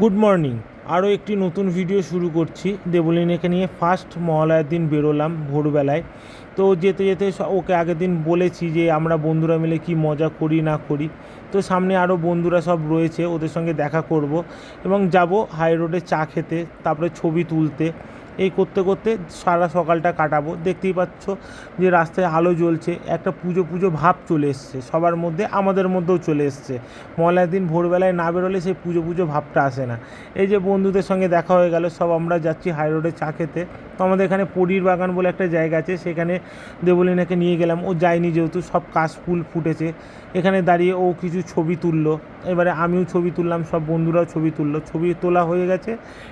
Good morning. আরও একটি নতুন ভিডিও শুরু করছি। দেবলিনাকে নিয়ে ফার্স্ট মহালয়ার দিন বেরোলাম ভোরবেলায়। তো যেতে যেতে ওকে আগের দিন বলেছি যে আমরা বন্ধুরা মিলে কি মজা করি না করি। তো সামনে আরও বন্ধুরা সব রয়েছে, ওদের সঙ্গে দেখা করব এবং যাব হাই রোডে চা খেতে, তারপরে ছবি তুলতে। এই করতে করতে সারা সকালটা কাটাবো। দেখতেই পাচ্ছ যে রাস্তায় আলো জ্বলছে, একটা পুজো পুজো ভাব চলে এসছে সবার মধ্যে, আমাদের মধ্যেও চলে এসছে। মহালয়ার দিন ভোরবেলায় না বেরোলে সেই পুজো পুজো ভাবটা আসে না। এই যে বন্ধুদের সঙ্গে দেখা হয়ে গেল, সব আমরা যাচ্ছি হাই রোডে চা খেতে। তো আমাদের এখানে পরীর বাগান বলে একটা জায়গা আছে, সেখানে দেবলিনাকে নিয়ে গেলাম। ও যায়নি যেহেতু, সব কাশফুল ফুটেছে। এখানে দাঁড়িয়ে ও কিছু ছবি তুললো, এবারে আমিও ছবি তুললাম, সব বন্ধুরাও ছবি তুললো। ছবি তোলা হয়ে গেছে,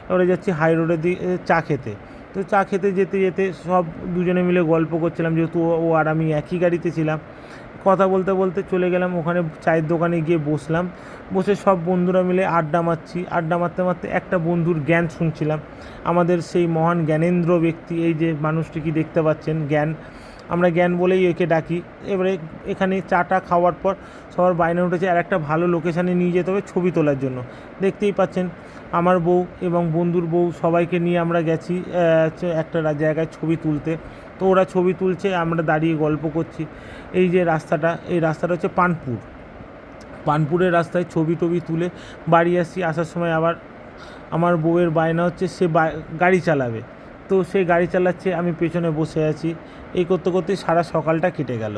এবারে যাচ্ছি হাই রোডের দিকে চা খেতে। তো চা খেতে যেতে যেতে সব দুজনে মিলে গল্প করছিলাম, যেহেতু ও আর আমি একই গাড়িতে ছিলাম। কথা বলতে বলতে চলে গেলাম ওখানে চায়ের দোকানে, গিয়ে বসলাম। বসে সব বন্ধুরা মিলে আড্ডা মারছি। আড্ডা মারতে মারতে একটা বন্ধুর জ্ঞান শুনছিলাম। আমাদের সেই মহান জ্ঞানেন্দ্র ব্যক্তি, এই যে মানুষটি কি দেখতে পাচ্ছেন, জ্ঞান, আমরা জ্ঞান বলেই একে ডাকি। এবারে এখানে চাটা খাওয়ার পর সবার বায়না উঠেছে আর একটা ভালো লোকেশানে নিয়ে যেতে হবে ছবি তোলার জন্য। দেখতেই পাচ্ছেন আমার বউ এবং বন্ধুর বউ সবাইকে নিয়ে আমরা গেছি একটা জায়গায় ছবি তুলতে। তো ওরা ছবি তুলছে, আমরা দাঁড়িয়ে গল্প করছি। এই যে রাস্তাটা, এই রাস্তাটা হচ্ছে পানপুরের রাস্তায় ছবি টবি তুলে বাড়ি আসছি। আসার সময় আবার আমার বউয়ের বায়না হচ্ছে সে গাড়ি চালাবে। তো সে গাড়ি চালাচ্ছে, আমি পেছনে বসে আছি। এই করতে করতে সারা সকালটা কেটে গেল।